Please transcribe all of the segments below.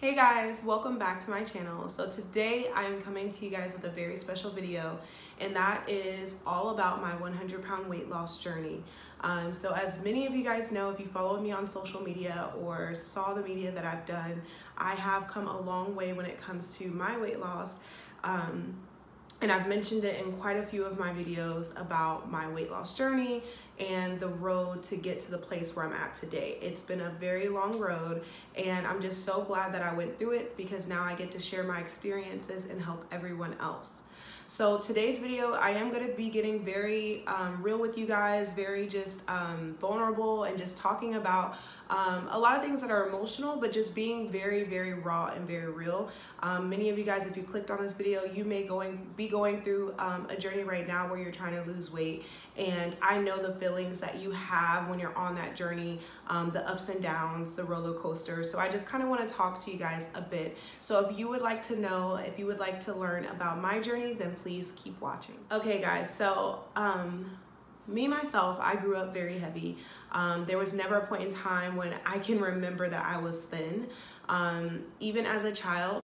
Hey guys, welcome back to my channel. So today I am coming to you guys with a very special video, and that is all about my 100-pound weight loss journey. So as many of you guys know, if you followed me on social media or saw the media that I've done, I have come a long way when it comes to my weight loss. And I've mentioned it in quite a few of my videos about my weight loss journey and the road to get to the place where I'm at today. It's been a very long road, and I'm just so glad that I went through it because now I get to share my experiences and help everyone else. So today's video, I am going to be getting very real with you guys, very just vulnerable, and just talking about a lot of things that are emotional, but just being very, very raw and very real. Many of you guys, if you clicked on this video, you may be going through a journey right now where you're trying to lose weight. And I know the feelings that you have when you're on that journey, the ups and downs, the roller coasters. So I just kind of want to talk to you guys a bit. So if you would like to know, if you would like to learn about my journey, then please keep watching. Okay guys, so myself, I grew up very heavy. There was never a point in time when I can remember that I was thin. Even as a child.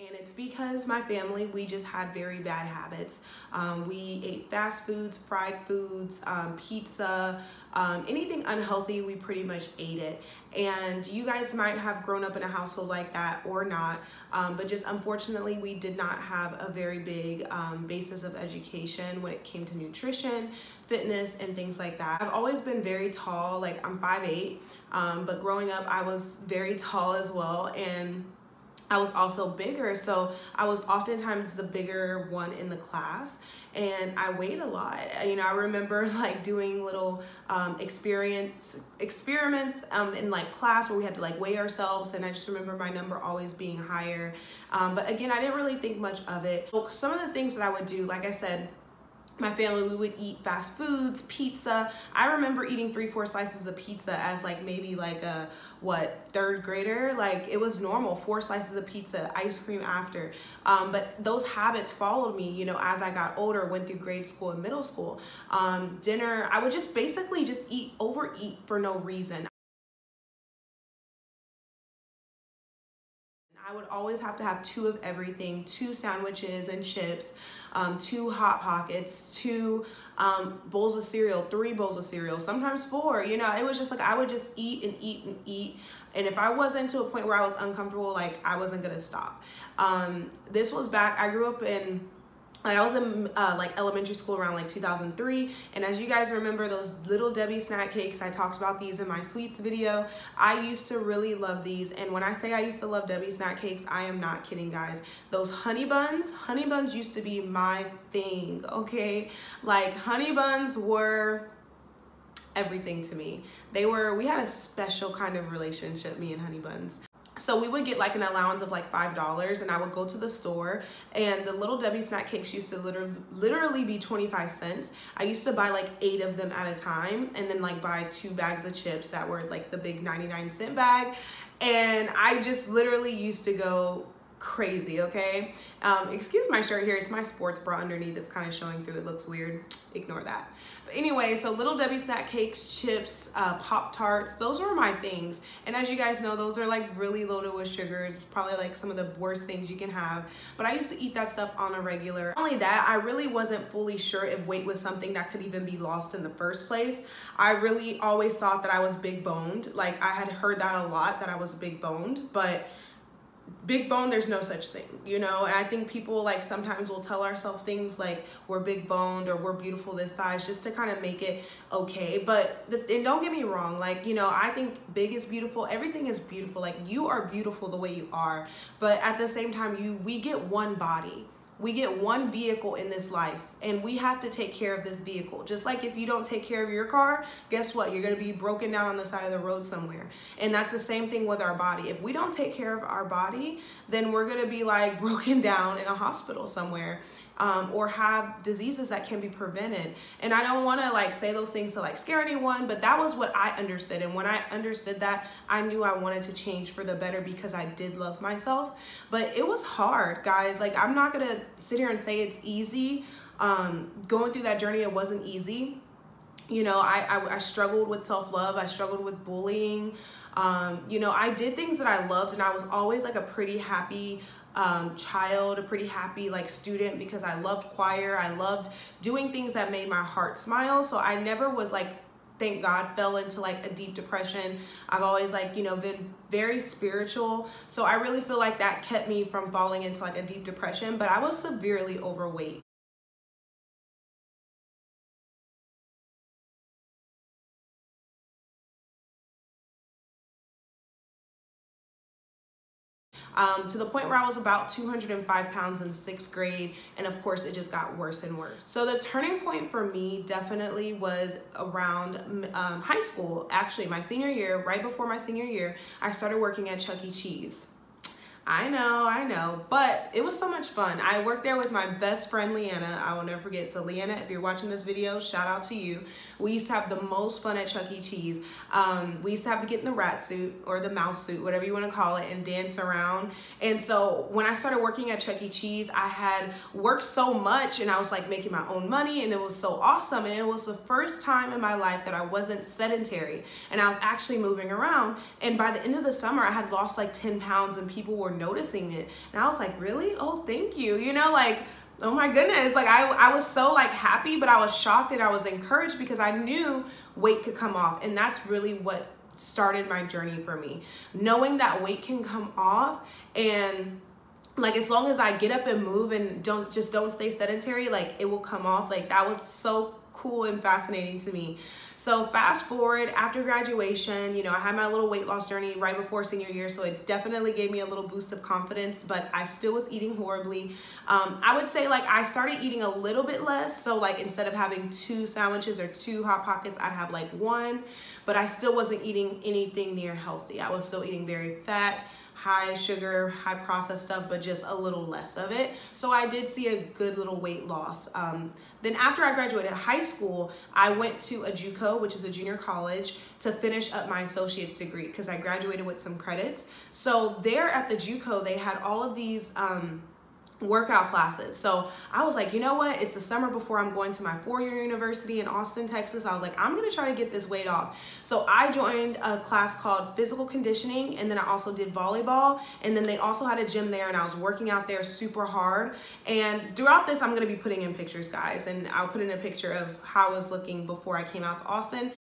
And it's because my family, we just had very bad habits. We ate fast foods, fried foods, pizza, anything unhealthy, we pretty much ate it. And you guys might have grown up in a household like that or not, but just unfortunately, we did not have a very big basis of education when it came to nutrition, fitness, and things like that. I've always been very tall, like I'm 5'8", but growing up, I was very tall as well. And I was also bigger, so I was oftentimes the bigger one in the class, and I weighed a lot. You know, I remember like doing little experiments in like class where we had to like weigh ourselves, and I just remember my number always being higher. But again, I didn't really think much of it. So some of the things that I would do, like I said, my family, we would eat fast foods, pizza. I remember eating 3-4 slices of pizza as like maybe like a, third grader. Like it was normal, 4 slices of pizza, ice cream after. But those habits followed me, you know, as I got older, went through grade school and middle school. Dinner, I would just basically just overeat for no reason. I would always have to have 2 of everything, 2 sandwiches and chips, 2 Hot Pockets, 2 bowls of cereal, 3 bowls of cereal, sometimes 4. You know, it was just like I would just eat and eat and eat. And if I wasn't to a point where I was uncomfortable, like I wasn't gonna stop. This was back, I grew up in, I was in like elementary school around like 2003, and as you guys remember those little Debbie snack cakes, I talked about these in my sweets video. I used to really love these, and when I say I used to love Debbie snack cakes, I am not kidding, guys. Those honey buns used to be my thing, okay? Like honey buns were everything to me. We had a special kind of relationship, me and honey buns. So we would get like an allowance of like $5, and I would go to the store, and the little Debbie snack cakes used to literally be 25 cents. I used to buy like 8 of them at a time, and then like buy 2 bags of chips that were like the big 99-cent bag. And I just literally used to go crazy, okay? Excuse my shirt here, it's my sports bra underneath, it's kind of showing through, it looks weird, ignore that. But anyway, so little Debbie snack cakes, chips, Pop-Tarts, those were my things. And as you guys know, those are like really loaded with sugars. It's probably like some of the worst things you can have, but I used to eat that stuff on a regular. Not only that, I really wasn't fully sure if weight was something that could even be lost in the first place. I really always thought that I was big boned. Like I had heard that a lot, that I was big boned, but big bone, there's no such thing, you know? And I think people like sometimes will tell ourselves things like we're big boned or we're beautiful this size just to kind of make it okay. But and don't get me wrong, like, you know, I think big is beautiful, everything is beautiful, like you are beautiful the way you are, but at the same time we get one body. We get one vehicle in this life, and we have to take care of this vehicle. Just like if you don't take care of your car, guess what? You're gonna be broken down on the side of the road somewhere. And that's the same thing with our body. If we don't take care of our body, then we're gonna be like broken down in a hospital somewhere. Or have diseases that can be prevented. And I don't want to like say those things to like scare anyone, but that was what I understood. And when I understood that, I knew I wanted to change for the better because I did love myself. But it was hard, guys. Like I'm not gonna sit here and say it's easy. Going through that journey, it wasn't easy. You know, I struggled with self-love. I struggled with bullying. You know, I did things that I loved, and I was always like a pretty happy child, a pretty happy like student, because I loved choir. I loved doing things that made my heart smile. So I never was like, thank God, fell into like a deep depression. I've always like, you know, been very spiritual. So I really feel like that kept me from falling into like a deep depression, but I was severely overweight. To the point where I was about 205 pounds in 6th grade. And of course, it just got worse and worse. So the turning point for me definitely was around high school. Actually, my senior year, right before my senior year, I started working at Chuck E. Cheese. I know, but it was so much fun. I worked there with my best friend, Leanna. I will never forget. So Leanna, if you're watching this video, shout out to you. We used to have the most fun at Chuck E. Cheese. We used to have to get in the rat suit or the mouse suit, whatever you want to call it, and dance around. And so when I started working at Chuck E. Cheese, I had worked so much, and I was like making my own money, and it was so awesome. And it was the first time in my life that I wasn't sedentary, and I was actually moving around. And by the end of the summer, I had lost like 10 pounds, and people were noticing it. And I was like, really? Oh, thank you. You know, like, oh my goodness. Like I was so like happy, but I was shocked and I was encouraged because I knew weight could come off. And that's really what started my journey for me. Knowing that weight can come off, and like as long as I get up and move and don't stay sedentary, like it will come off. Like that was so cool and fascinating to me. So fast forward, after graduation, you know, I had my little weight loss journey right before senior year, so it definitely gave me a little boost of confidence, but I still was eating horribly. I would say like I started eating a little bit less, so like instead of having 2 sandwiches or 2 Hot Pockets, I'd have like 1, but I still wasn't eating anything near healthy. I was still eating very fat, high sugar, high processed stuff, but just a little less of it. So I did see a good little weight loss. Then after I graduated high school, I went to a JUCO, which is a junior college, to finish up my associate's degree because I graduated with some credits. So there at the JUCO, they had all of these workout classes. So I was like, you know what? It's the summer before I'm going to my 4-year university in Austin, Texas. I was like, I'm going to try to get this weight off. So I joined a class called physical conditioning, and then I also did volleyball, and then they also had a gym there, and I was working out there super hard. And throughout this, I'm going to be putting in pictures, guys, and I'll put in a picture of how I was looking before I came out to Austin.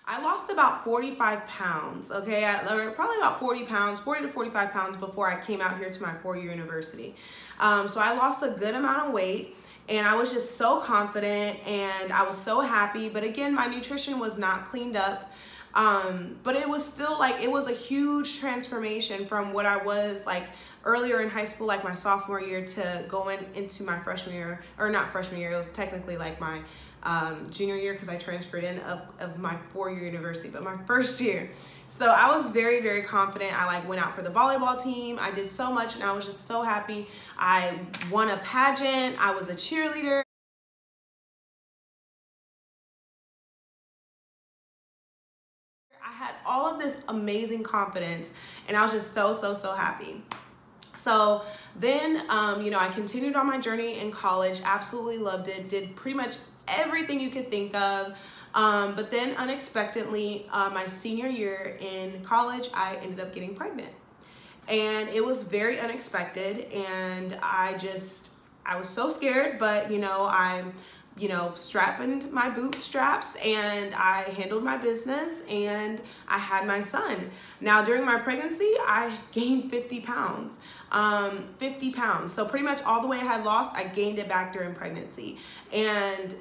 I lost about 45 pounds, okay? Probably about 40 pounds, 40 to 45 pounds before I came out here to my 4-year university. So I lost a good amount of weight, and I was just so confident, and I was so happy. But again, my nutrition was not cleaned up. But it was still like, it was a huge transformation from what I was like earlier in high school, like my sophomore year, to going into my freshman year, or not freshman year, it was technically like my junior year because I transferred in of my 4-year university, but my first year. So I was very, very confident. I like went out for the volleyball team. I did so much, and I was just so happy. I won a pageant. I was a cheerleader. I had all of this amazing confidence, and I was just so happy. So then, you know, I continued on my journey in college, absolutely loved it, did pretty much everything you could think of. But then unexpectedly, my senior year in college, I ended up getting pregnant. And it was very unexpected, and I was so scared, but you know, I strapped my bootstraps, and I handled my business, and I had my son. Now, during my pregnancy, I gained 50 pounds. 50 pounds. So pretty much all the weight I had lost, I gained it back during pregnancy. And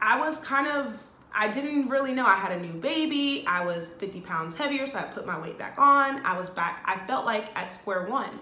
I didn't really know. I had a new baby. I was 50 pounds heavier, so I put my weight back on. I was back, I felt like at square one.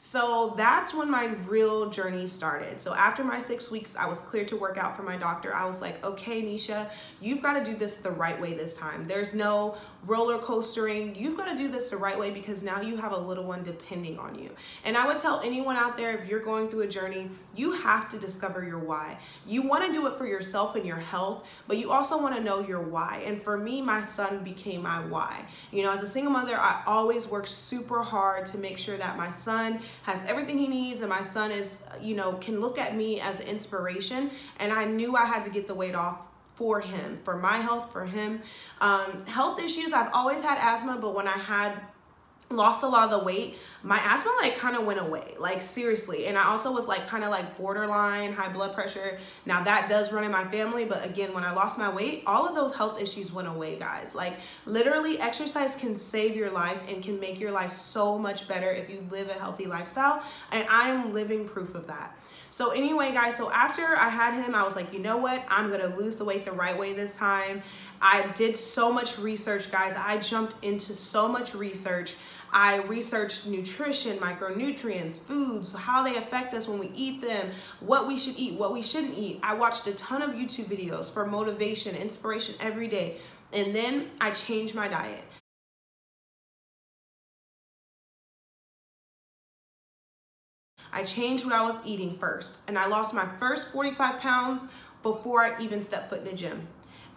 So that's when my real journey started. So after my 6 weeks, I was cleared to work out for my doctor. I was like, okay, Nisha, you've got to do this the right way this time. There's no roller coastering. You've got to do this the right way because now you have a little one depending on you. And I would tell anyone out there, if you're going through a journey, you have to discover your why. You want to do it for yourself and your health, but you also want to know your why. And for me, my son became my why. You know, as a single mother, I always worked super hard to make sure that my son has everything he needs and my son is, you know, can look at me as an inspiration. And I knew I had to get the weight off for him, for my health, for him. Health issues, I've always had asthma, but when I had lost a lot of the weight, my asthma like kind of went away, like seriously. And I also was like kind of like borderline high blood pressure. Now that does run in my family, but again, when I lost my weight, all of those health issues went away, guys. Like literally exercise can save your life and can make your life so much better if you live a healthy lifestyle. And I am living proof of that. So anyway, guys, so after I had him, I was like, you know what? I'm going to lose the weight the right way this time. I did so much research, guys. I jumped into so much research. I researched nutrition, micronutrients, foods, how they affect us when we eat them, what we should eat, what we shouldn't eat. I watched a ton of YouTube videos for motivation, inspiration every day. And then I changed my diet. I changed what I was eating first, and I lost my first 45 pounds before I even stepped foot in the gym.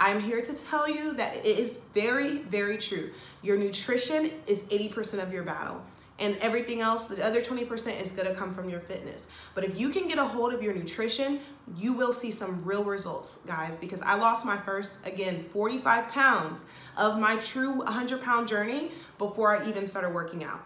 I'm here to tell you that it is very, very true. Your nutrition is 80% of your battle, and everything else, the other 20% is gonna come from your fitness. But if you can get a hold of your nutrition, you will see some real results, guys, because I lost my first, again, 45 pounds of my true 100-pound journey before I even started working out.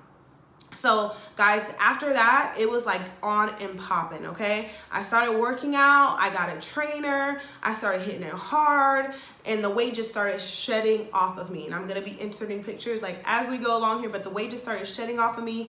So guys, after that, it was like on and popping, okay? I started working out, I got a trainer, I started hitting it hard, and the weight just started shedding off of me. And I'm gonna be inserting pictures like as we go along here, but the weight just started shedding off of me.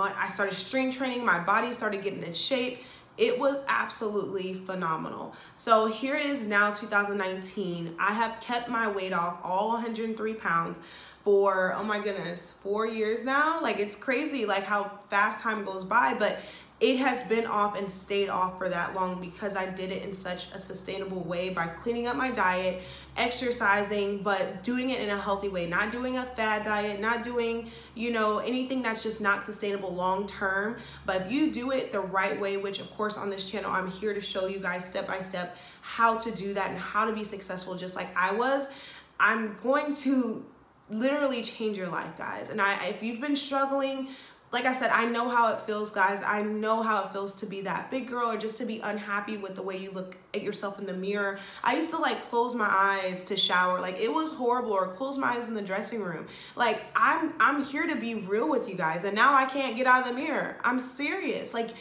I started strength training, my body started getting in shape. It was absolutely phenomenal. So here it is now, 2019. I have kept my weight off, all 103 pounds for, oh my goodness, 4 years now. Like it's crazy like how fast time goes by, but it has been off and stayed off for that long because I did it in such a sustainable way by cleaning up my diet, exercising, but doing it in a healthy way, not doing a fad diet, not doing, you know, anything that's just not sustainable long term. But if you do it the right way, which of course on this channel, I'm here to show you guys step by step how to do that and how to be successful just like I was, I'm going to literally change your life, guys. And if you've been struggling, like I said, I know how it feels, guys. I know how it feels to be that big girl or just to be unhappy with the way you look at yourself in the mirror. I used to like close my eyes to shower. Like it was horrible, or close my eyes in the dressing room. Like I'm here to be real with you guys. And now I can't get out of the mirror. I'm serious. Like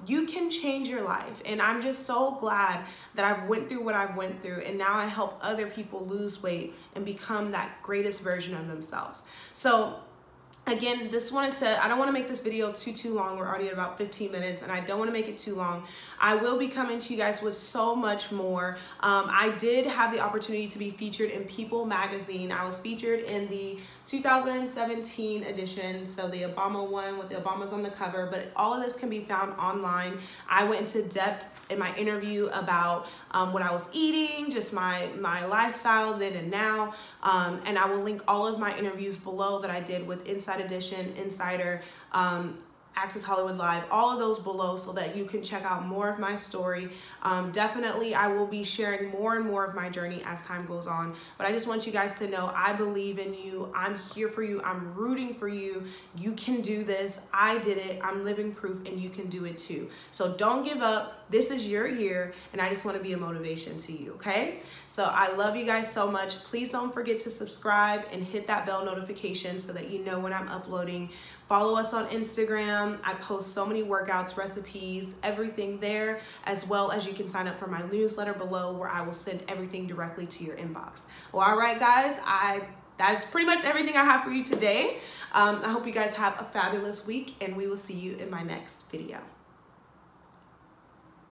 you can change your life. And I'm just so glad that I've went through what I've went through. And now I help other people lose weight and become that greatest version of themselves. So again, I don't want to make this video too long. We're already at about 15 minutes and I don't want to make it too long. I will be coming to you guys with so much more. I did have the opportunity to be featured in People magazine. I was featured in the 2017 edition, so the Obama one with the Obamas on the cover, but all of this can be found online. I went into depth in my interview about what I was eating, just my lifestyle then and now, and I will link all of my interviews below that I did with Inside Edition, Insider, Access Hollywood Live, all of those below so that you can check out more of my story. Definitely, I will be sharing more and more of my journey as time goes on. But I just want you guys to know I believe in you. I'm here for you. I'm rooting for you. You can do this. I did it. I'm living proof, and you can do it too. So don't give up. This is your year, and I just want to be a motivation to you, okay? So I love you guys so much. Please don't forget to subscribe and hit that bell notification so that you know when I'm uploading. Follow us on Instagram. I post so many workouts, recipes, everything there, as well as you can sign up for my newsletter below where I will send everything directly to your inbox. Well, all right, guys, that is pretty much everything I have for you today. I hope you guys have a fabulous week, and we will see you in my next video.